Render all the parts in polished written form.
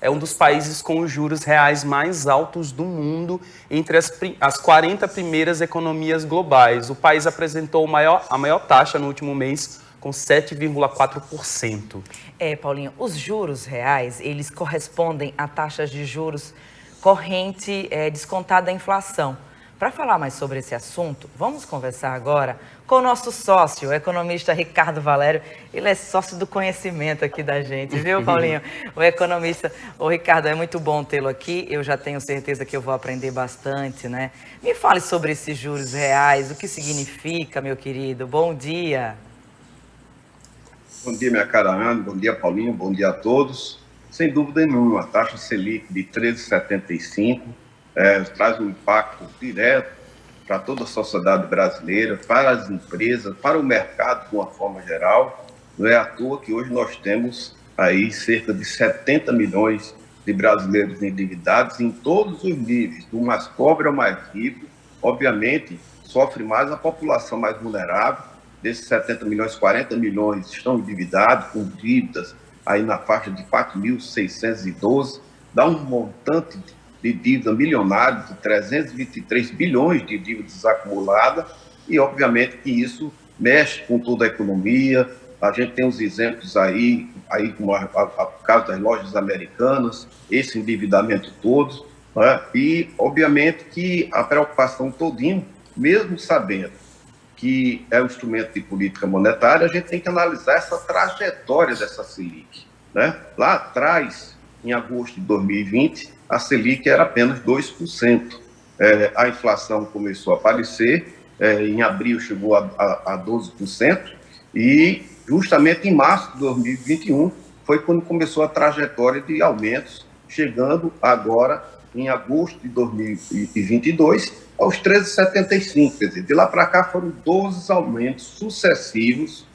é um dos países com os juros reais mais altos do mundo entre as 40 primeiras economias globais. O país apresentou a maior taxa no último mês, com 7,4%. Paulinho, os juros reais, eles correspondem a taxas de juros corrente descontada da inflação. Para falar mais sobre esse assunto, vamos conversar agora com o nosso sócio, o economista Ricardo Valério. Ele é sócio do conhecimento aqui da gente, viu, Paulinho? O economista, o Ricardo, é muito bom tê-lo aqui. Eu já tenho certeza que eu vou aprender bastante, né? Me fale sobre esses juros reais, o que significa, meu querido. Bom dia. Bom dia, minha cara Ana, bom dia, Paulinho, bom dia a todos. Sem dúvida nenhuma, a taxa Selic de 13,75 traz um impacto direto para toda a sociedade brasileira, para as empresas, para o mercado de uma forma geral. Não é à toa que hoje nós temos aí cerca de 70 milhões de brasileiros endividados em todos os níveis, do mais pobre ao mais rico. Obviamente, sofre mais a população mais vulnerável. Desses 70 milhões, 40 milhões estão endividados, com dívidas aí na faixa de 4.612, dá um montante de dívida milionária de 323 bilhões de dívidas acumuladas, e obviamente que isso mexe com toda a economia. A gente tem os exemplos aí como o caso das lojas americanas, esse endividamento todo, né? E obviamente que a preocupação todinha, mesmo sabendo que é um instrumento de política monetária, a gente tem que analisar essa trajetória dessa Selic, né? Lá atrás, em agosto de 2020, a Selic era apenas 2%. A inflação começou a aparecer, em abril chegou a 12%, e justamente em março de 2021 foi quando começou a trajetória de aumentos, chegando agora, em agosto de 2022, aos 13,75, quer dizer, de lá para cá foram 12 aumentos sucessivos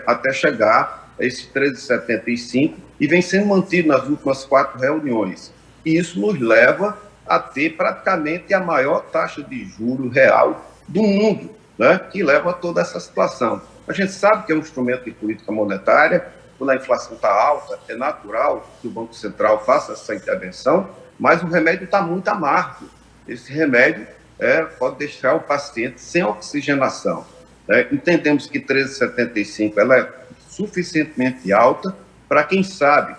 até chegar a esse 13,75 e vem sendo mantido nas últimas 4 reuniões. E isso nos leva a ter praticamente a maior taxa de juros real do mundo, né, que leva a toda essa situação. A gente sabe que é um instrumento de política monetária, quando a inflação está alta, é natural que o Banco Central faça essa intervenção, mas o remédio está muito amargo. Esse remédio pode deixar o paciente sem oxigenação. Entendemos que 13,75 ela é suficientemente alta para quem sabe,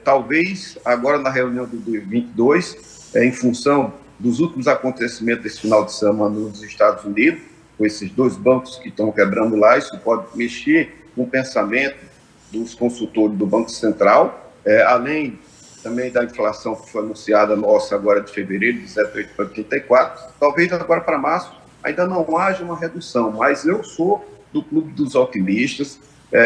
talvez agora na reunião de 2022, em função dos últimos acontecimentos desse final de semana nos Estados Unidos, com esses 2 bancos que estão quebrando lá, isso pode mexer com o pensamento dos consultores do Banco Central, além também da inflação que foi anunciada nossa agora de fevereiro, de 0,8 para 84, talvez agora para março ainda não haja uma redução, mas eu sou do clube dos otimistas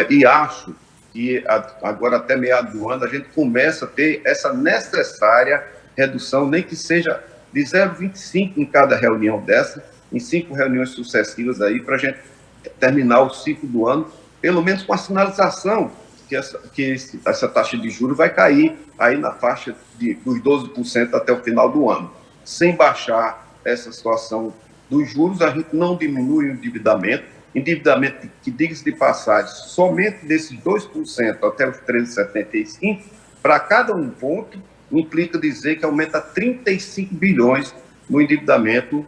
e acho que agora até meado do ano a gente começa a ter essa necessária redução, nem que seja de 0,25 em cada reunião dessa, em 5 reuniões sucessivas aí, para a gente terminar o ciclo do ano, pelo menos com a sinalização que essa taxa de juros vai cair aí na faixa dos 12% até o final do ano. Sem baixar essa situação dos juros, a gente não diminui o endividamento que, diga-se de passagem, somente desses 2% até os 13,75, para cada um ponto, implica dizer que aumenta 35 bilhões no endividamento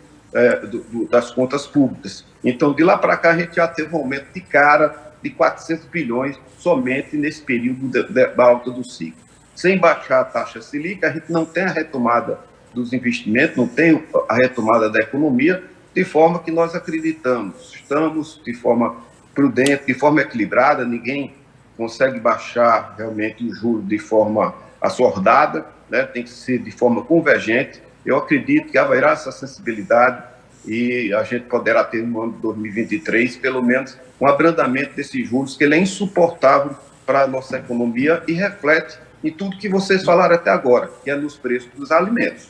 das contas públicas. Então, de lá para cá, a gente já teve um aumento de cara de 400 bilhões somente nesse período da alta do ciclo. Sem baixar a taxa Selic, a gente não tem a retomada dos investimentos, não tem a retomada da economia, de forma que nós acreditamos. Estamos de forma prudente, de forma equilibrada, ninguém consegue baixar realmente o juro de forma assordada, né? Tem que ser de forma convergente. Eu acredito que haverá essa sensibilidade e a gente poderá ter no ano de 2023, pelo menos, um abrandamento desses juros, que ele é insuportável para a nossa economia e reflete em tudo que vocês falaram até agora, que é nos preços dos alimentos.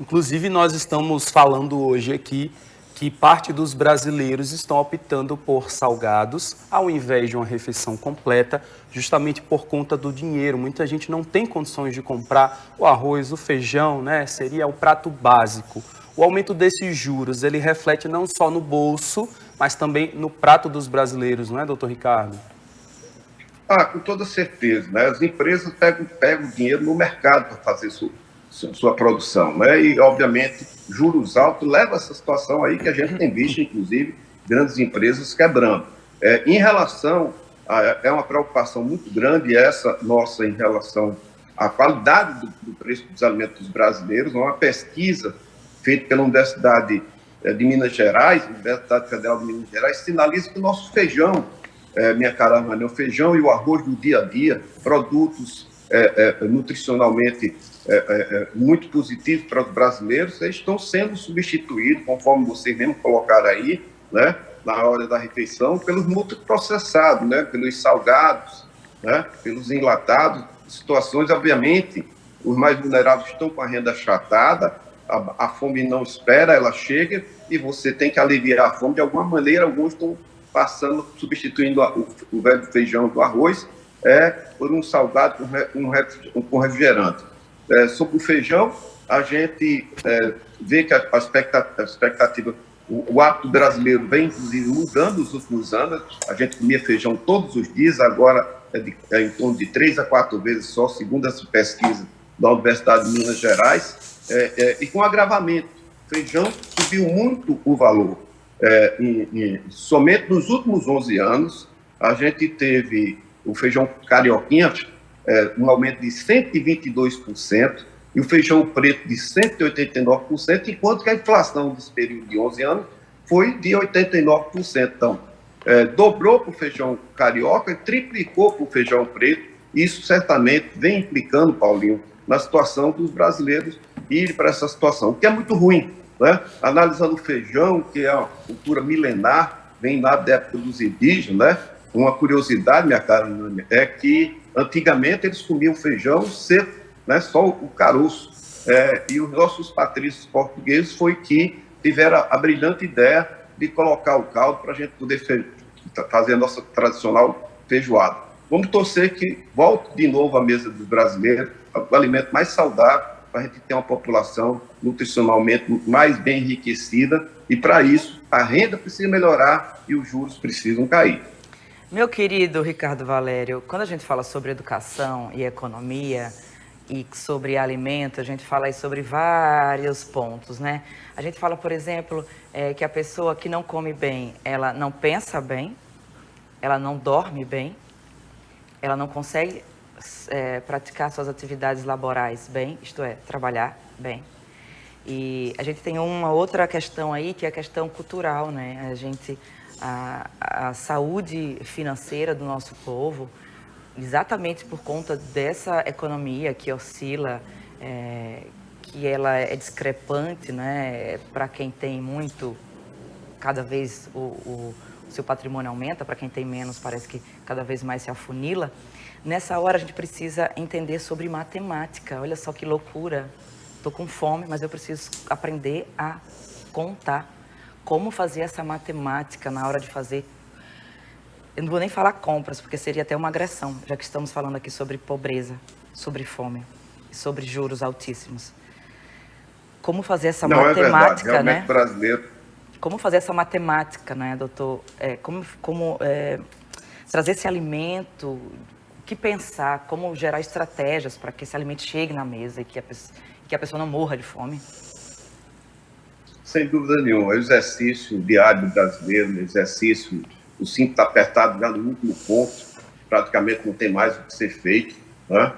Inclusive, nós estamos falando hoje aqui que parte dos brasileiros estão optando por salgados ao invés de uma refeição completa, justamente por conta do dinheiro. Muita gente não tem condições de comprar o arroz, o feijão, né? Seria o prato básico. O aumento desses juros, ele reflete não só no bolso, mas também no prato dos brasileiros, não é, doutor Ricardo? Com toda certeza, né? As empresas pegam dinheiro no mercado para fazer sua produção, né? E, obviamente, juros altos levam a essa situação aí que a gente tem visto, inclusive, grandes empresas quebrando. Em relação, é uma preocupação muito grande essa nossa em relação à qualidade do preço dos alimentos brasileiros. Uma pesquisa feita pela Universidade de Minas Gerais, Universidade Federal de Minas Gerais, sinaliza que o nosso feijão, minha cara Ana, o feijão e o arroz do dia a dia, produtos nutricionalmente muito positivos para os brasileiros, eles estão sendo substituídos, conforme vocês mesmo colocaram aí, né, na hora da refeição, pelos multiprocessados, né, pelos salgados, né, pelos enlatados, situações, obviamente, os mais vulneráveis estão com a renda achatada, a fome não espera, ela chega e você tem que aliviar a fome de alguma maneira. Alguns estão substituindo o velho feijão do arroz por um salgado com refrigerante. Sobre o feijão, a gente vê que a expectativa, o hábito brasileiro vem, inclusive, mudando nos últimos anos. A gente comia feijão todos os dias, agora é em torno de 3 a 4 vezes só, segundo essa pesquisa da Universidade de Minas Gerais. E com agravamento, o feijão subiu muito o valor. Somente nos últimos 11 anos, a gente teve o feijão carioquinha, um aumento de 122%, e o feijão preto de 189%, enquanto que a inflação desse período de 11 anos foi de 89%. Então, dobrou para o feijão carioca e triplicou para o feijão preto. Isso certamente vem implicando, Paulinho, na situação dos brasileiros ir para essa situação, o que é muito ruim, né? Analisando o feijão, que é uma cultura milenar, vem lá da época dos indígenas, né? Uma curiosidade, minha cara, é que antigamente eles comiam feijão seco, né? Só o caroço. E os nossos patrícios portugueses foi que tiveram a brilhante ideia de colocar o caldo para a gente poder fazer a nossa tradicional feijoada. Vamos torcer que volte de novo à mesa dos brasileiros, o alimento mais saudável, para a gente ter uma população nutricionalmente mais bem enriquecida, e para isso a renda precisa melhorar e os juros precisam cair. Meu querido Ricardo Valério, quando a gente fala sobre educação e economia e sobre alimento, a gente fala aí sobre vários pontos, né? A gente fala, por exemplo, que a pessoa que não come bem, ela não pensa bem, ela não dorme bem, ela não consegue praticar suas atividades laborais bem, isto é, trabalhar bem. E a gente tem uma outra questão aí, que é a questão cultural, né? A saúde financeira do nosso povo, exatamente por conta dessa economia que oscila, que ela é discrepante, né? Para quem tem muito, cada vez o seu patrimônio aumenta, para quem tem menos parece que cada vez mais se afunila. Nessa hora a gente precisa entender sobre matemática. Olha só que loucura. Estou com fome, mas eu preciso aprender a contar. Como fazer essa matemática na hora de fazer... Eu não vou nem falar compras, porque seria até uma agressão, já que estamos falando aqui sobre pobreza, sobre fome, sobre juros altíssimos. Como fazer essa matemática, é verdade, né? Brasileiro. Como fazer essa matemática, né, doutor? Como trazer esse alimento, o que pensar, como gerar estratégias para que esse alimento chegue na mesa e que a pessoa não morra de fome? Sem dúvida nenhuma. O exercício diário brasileiro, o cinto está apertado já no último ponto, praticamente não tem mais o que ser feito, né?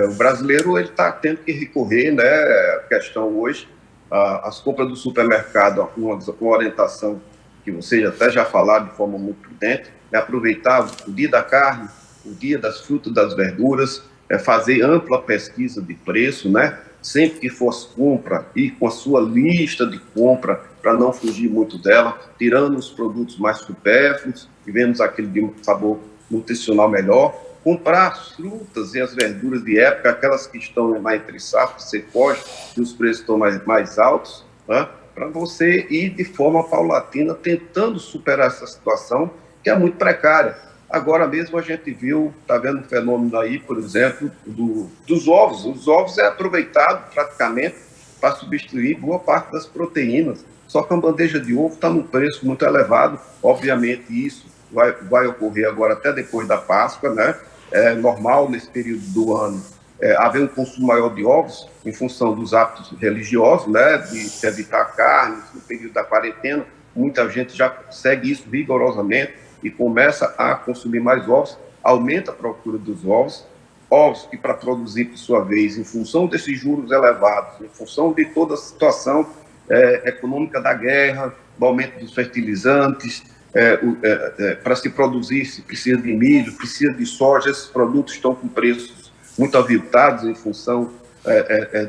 O brasileiro está tendo que recorrer, né? A questão hoje, as compras do supermercado, uma orientação que vocês até já falaram de forma muito prudente, é aproveitar o dia da carne, o dia das frutas, das verduras, fazer ampla pesquisa de preço, né? Sempre que fosse compra, ir com a sua lista de compra, para não fugir muito dela, tirando os produtos mais supérfluos, e vemos aquele de sabor nutricional melhor, comprar as frutas e as verduras de época, aquelas que estão mais entre safra, você pode, e os preços estão mais altos, né? Para você ir de forma paulatina, tentando superar essa situação, que é muito precária. Agora mesmo a gente viu, está vendo um fenômeno aí, por exemplo, dos ovos. Os ovos é aproveitado praticamente para substituir boa parte das proteínas. Só que a bandeja de ovo está num preço muito elevado. Obviamente isso vai ocorrer agora até depois da Páscoa, né? É normal nesse período do ano haver um consumo maior de ovos em função dos hábitos religiosos, né? De evitar carne no período da quarentena. Muita gente já segue isso rigorosamente e começa a consumir mais ovos, aumenta a procura dos ovos que para produzir, por sua vez, em função desses juros elevados, em função de toda a situação econômica da guerra, do aumento dos fertilizantes, para se produzir, se precisa de milho, precisa de soja, esses produtos estão com preços muito aviltados em função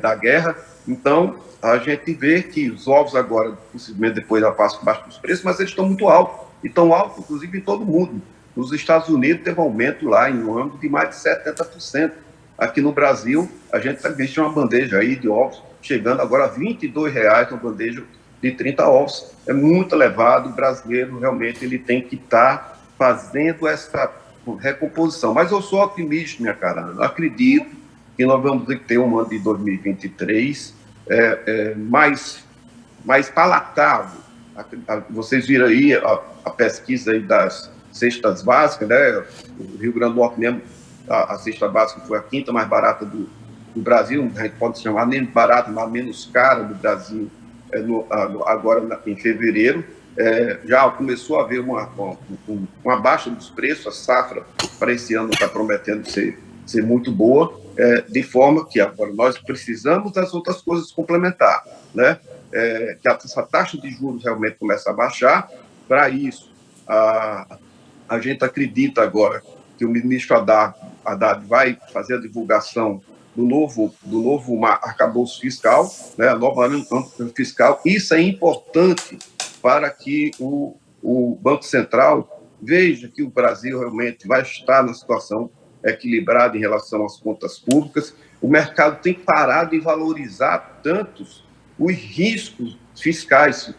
da guerra. Então, a gente vê que os ovos agora, possivelmente depois da Páscoa, baixam os preços, mas eles estão muito altos, e estão altos, inclusive, em todo o mundo. Nos Estados Unidos teve um aumento lá em um ano de mais de 70%. Aqui no Brasil, a gente está vendo uma bandeja aí de ovos, chegando agora a R$ 22,00 uma bandeja de 30 ovos. É muito elevado, o brasileiro realmente ele tem que estar fazendo essa recomposição. Mas eu sou otimista, minha cara. Eu acredito que nós vamos ter um ano de 2023 mais palatável. Vocês viram aí a pesquisa aí das cestas básicas, né? O Rio Grande do Norte mesmo, a cesta básica foi a quinta mais barata do Brasil, a gente pode chamar nem barata, mas menos cara do Brasil, agora em fevereiro. Já começou a haver uma baixa dos preços, a safra para esse ano está prometendo ser muito boa, de forma que agora nós precisamos das outras coisas complementar, né? Que essa taxa de juros realmente começa a baixar. Para isso, a gente acredita agora que o ministro Haddad vai fazer a divulgação do novo arcabouço fiscal, né, a nova âmbito fiscal. Isso é importante para que o Banco Central veja que o Brasil realmente vai estar na situação equilibrada em relação às contas públicas. O mercado tem parado de valorizar tantos os riscos fiscais.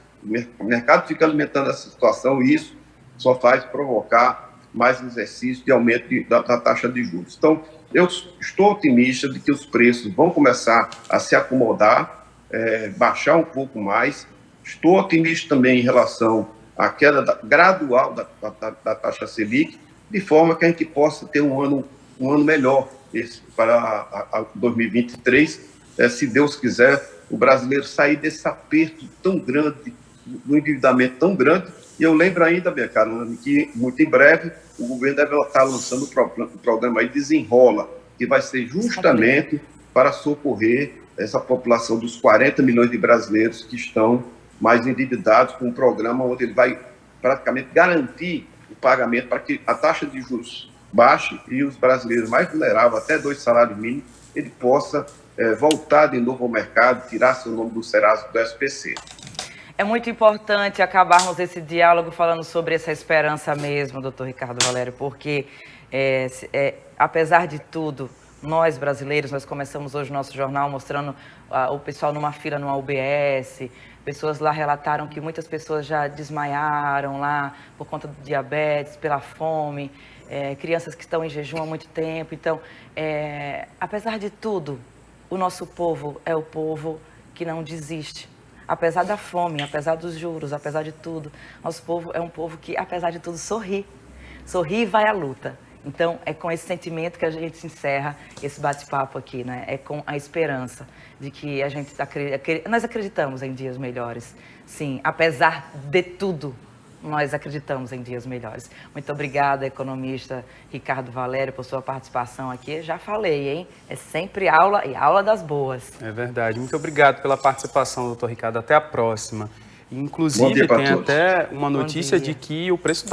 O mercado fica alimentando essa situação e isso só faz provocar mais exercício de aumento da taxa de juros. Então, eu estou otimista de que os preços vão começar a se acomodar, baixar um pouco mais. Estou otimista também em relação à queda gradual da taxa Selic, de forma que a gente possa ter um ano melhor para 2023, se Deus quiser, o brasileiro sair desse aperto tão grande, do endividamento tão grande. E eu lembro ainda, minha cara, que muito em breve o governo deve estar lançando o programa aí Desenrola, que vai ser justamente para socorrer essa população dos 40 milhões de brasileiros que estão mais endividados, com um programa onde ele vai praticamente garantir o pagamento para que a taxa de juros baixe e os brasileiros mais vulneráveis, até 2 salários mínimos, ele possa voltar de novo ao mercado, tirar seu nome do Serasa, do SPC. É muito importante acabarmos esse diálogo falando sobre essa esperança mesmo, doutor Ricardo Valério, porque, apesar de tudo, nós brasileiros, nós começamos hoje o nosso jornal mostrando o pessoal numa fila numa UBS, pessoas lá relataram que muitas pessoas já desmaiaram lá por conta do diabetes, pela fome, crianças que estão em jejum há muito tempo. Então, apesar de tudo, o nosso povo é o povo que não desiste. Apesar da fome, apesar dos juros, apesar de tudo, nosso povo é um povo que, apesar de tudo, sorri. Sorri e vai à luta. Então, é com esse sentimento que a gente encerra esse bate-papo aqui, né? É com a esperança de que nós acreditamos em dias melhores. Sim, apesar de tudo, nós acreditamos em dias melhores. Muito obrigada, economista Ricardo Valério, por sua participação aqui. Já falei, hein? É sempre aula e aula das boas. É verdade. Muito obrigado pela participação, doutor Ricardo. Até a próxima. Inclusive, tem até uma notícia de que o preço da